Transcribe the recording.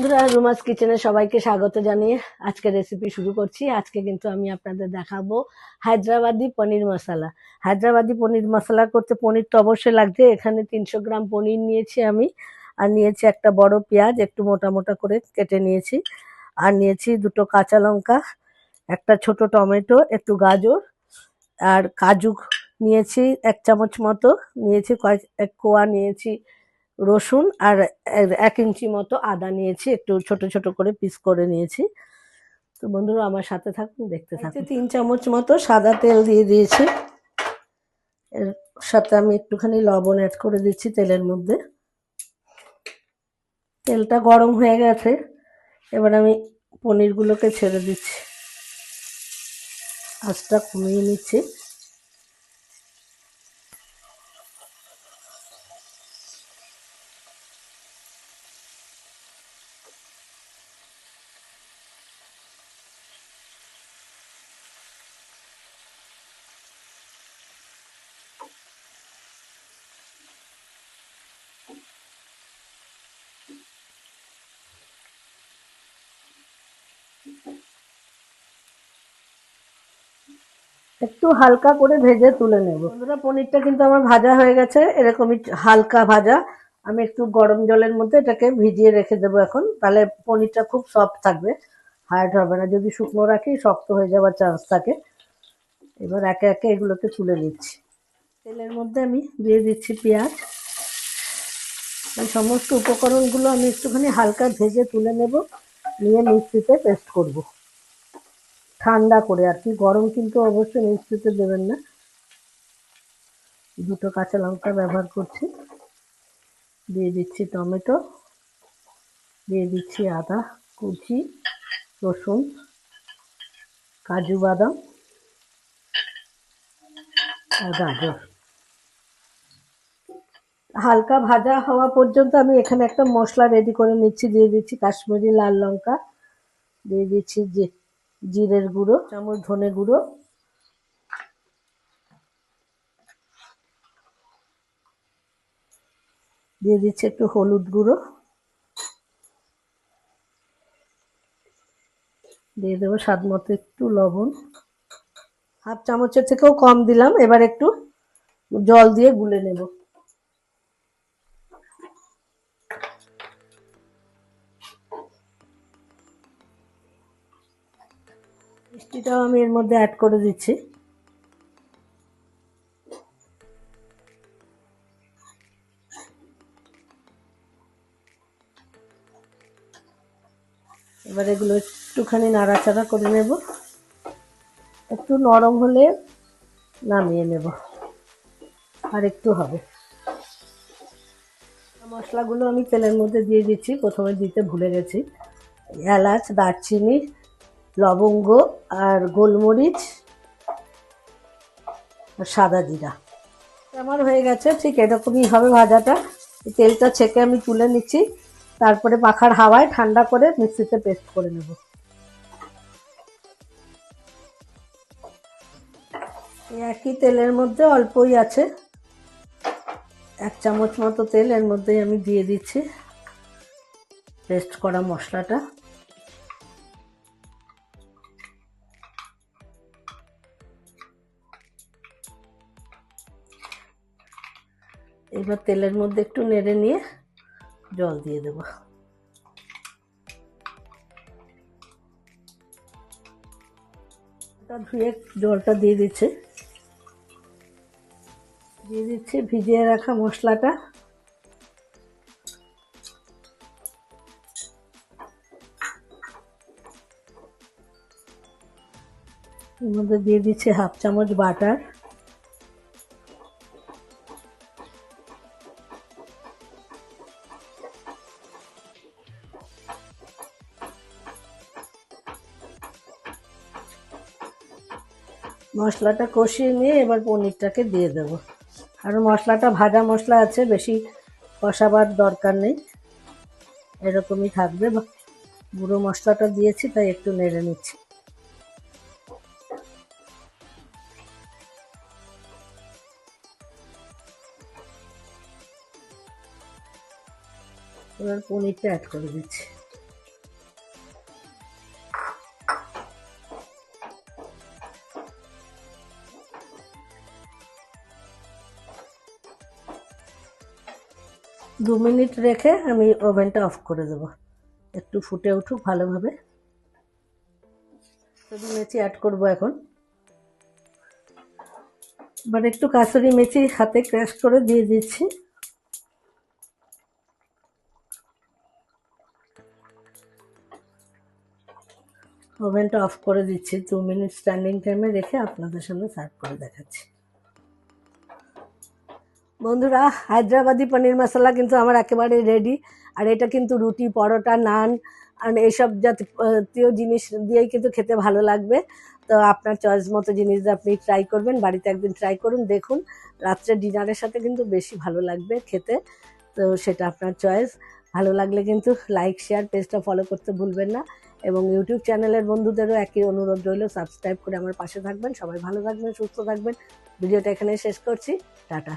বন্ধুরা, রুমাস কিচেনে সবাইকে স্বাগত জানিয়ে আজকে রেসিপি শুরু করছি। আজকে কিন্তু আমি আপনাদের দেখাবো হায়দ্রাবাদি পনির মশলা। হায়দ্রাবাদি পনির মশলা করতে পনির তো অবশ্যই লাগছে। এখানে 300 গ্রাম পনির নিয়েছি আমি, আর নিয়েছি একটা বড় পেঁয়াজ একটু মোটা মোটা করে কেটে নিয়েছি, আর নিয়েছি দুটো কাঁচা লঙ্কা, একটা ছোট টমেটো, একটু গাজর, আর কাজু নিয়েছি 1 চামচ মতো, নিয়েছি এক কোয়া নিয়েছি রসুন, আর 1 ইঞ্চি মতো আদা নিয়েছি, একটু ছোট ছোট করে পিস করে নিয়েছি। তো বন্ধুরা আমার সাথে থাকুন, দেখতে থাকুন। 3 চামচ মতো সাদা তেল দিয়ে দিয়েছি, এর সাথে আমি একটুখানি লবণ অ্যাড করে দিচ্ছি তেলের মধ্যে। তেলটা গরম হয়ে গেছে, এবার আমি পনিরগুলোকে ছেড়ে দিচ্ছি, আঁচটা কমিয়ে নিচ্ছি। একটু হালকা করে ভেজে তুলে নেব। বন্ধুরা, পনিরটা কিন্তু আমার ভাজা হয়ে গেছে, এরকমই হালকা ভাজা। আমি একটু গরম জলের মধ্যে এটাকে ভিজিয়ে রেখে দেবো এখন, তাহলে পনিরটা খুব সফট থাকবে, হার্ড হবে না। যদি শুকনো রাখি শক্ত হয়ে যাওয়ার চান্স থাকে। এবার একে একে এগুলোকে তুলে নিচ্ছি। তেলের মধ্যে আমি দিয়ে দিচ্ছি পেঁয়াজ। এই সমস্ত উপকরণগুলো আমি একটুখানি হালকা ভেজে তুলে নেব, নিয়ে মিক্সিতে পেস্ট করব ঠান্ডা করে আর কি, গরম কিন্তু অবশ্যই মিক্সিতে দেবেন না। দুটো কাঁচা লঙ্কা ব্যবহার করছি, দিয়ে দিচ্ছি টমেটো, দিয়ে দিচ্ছি আদা কুচি, রসুন, কাজু বাদাম আর গাজর। হালকা ভাজা হওয়া পর্যন্ত আমি এখানে একটা মশলা রেডি করে নিচ্ছি। দিয়ে দিচ্ছি কাশ্মীরি লাল লঙ্কা, দিয়ে দিচ্ছি জিরের গুঁড়ো, চামচ ধনে গুঁড়ো, দিয়ে দিচ্ছি একটু হলুদ গুঁড়ো, দিয়ে দেবো স্বাদ মতো একটু লবণ, হাফ চামচের থেকেও কম দিলাম। এবার একটু জল দিয়ে গুলে নেব। মিষ্টিটাও আমি এর মধ্যে অ্যাড করে দিচ্ছি। এবার এগুলো একটুখানি নাড়াচাড়া করে নেব, একটু নরম হলে নামিয়ে নেব, আর একটু হবে। মশলাগুলো আমি তেলের মধ্যে দিয়ে দিচ্ছি, প্রথমে দিতে ভুলে গেছি। এলাচ, দারচিনি, লবঙ্গ আর গোলমরিচ আর সাদা জিরা। আমার হয়ে গেছে, ঠিক এরকমই হবে ভাজাটা। তেলটা ছেঁকে আমি তুলে নিচ্ছি, তারপরে পাখার হাওয়ায় ঠান্ডা করে মিক্সিতে পেস্ট করে নেব। একই তেলের মধ্যে অল্পই আছে, 1 চামচ মতো তেল এর মধ্যেই আমি দিয়ে দিচ্ছি পেস্ট করা মশলাটা। এবার তেলের মধ্যে একটু নেড়ে নিয়ে জল দিয়ে দেব। ধুয়ে জলটা দিয়ে দিচ্ছি, ভিজিয়ে রাখা মশলাটা। এর মধ্যে দিয়ে দিচ্ছি হাফ চামচ বাটার, মশলাটা কষিয়ে নিয়ে এবার পনিরটাকে দিয়ে দেব। আর মশলাটা ভাজা মশলা আছে, বেশি কষাবার দরকার নেই, এরকমই থাকবে। গুঁড়ো মশলাটা দিয়েছি তাই একটু নেড়ে নিচ্ছি। এবার পনিরটা অ্যাড করে দিচ্ছি। 2 মিনিট রেখে আমি ওভেনটা অফ করে দেবো, একটু ফুটে উঠুক ভালোভাবে। কাসুরি মেথি অ্যাড করবো এখন। এবার একটু কাসুরি মেথি হাতে ক্র্যাশ করে দিয়ে দিচ্ছি। ওভেনটা অফ করে দিচ্ছি, 2 মিনিট স্ট্যান্ডিং টাইমে রেখে আপনাদের সামনে সার্ভ করে দেখাচ্ছি। বন্ধুরা, হায়দ্রাবাদি পনির মশলা কিন্তু আমার একেবারে রেডি। আর এটা কিন্তু রুটি, পরোটা, নান আর এইসব জাতীয় জিনিস দিয়েই কিন্তু খেতে ভালো লাগবে। তো আপনার চয়েস মতো জিনিস আপনি ট্রাই করবেন, বাড়িতে একদিন ট্রাই করুন, দেখুন। রাত্রে ডিনারের সাথে কিন্তু বেশি ভালো লাগবে খেতে। তো সেটা আপনার চয়েস। ভালো লাগলে কিন্তু লাইক, শেয়ার, পেজটা ফলো করতে ভুলবেন না। এবং ইউটিউব চ্যানেলের বন্ধুদেরও একই অনুরোধ রইল, সাবস্ক্রাইব করে আমার পাশে থাকবেন। সবাই ভালো থাকবেন, সুস্থ থাকবেন। ভিডিওটা এখানে শেষ করছি। টাটা।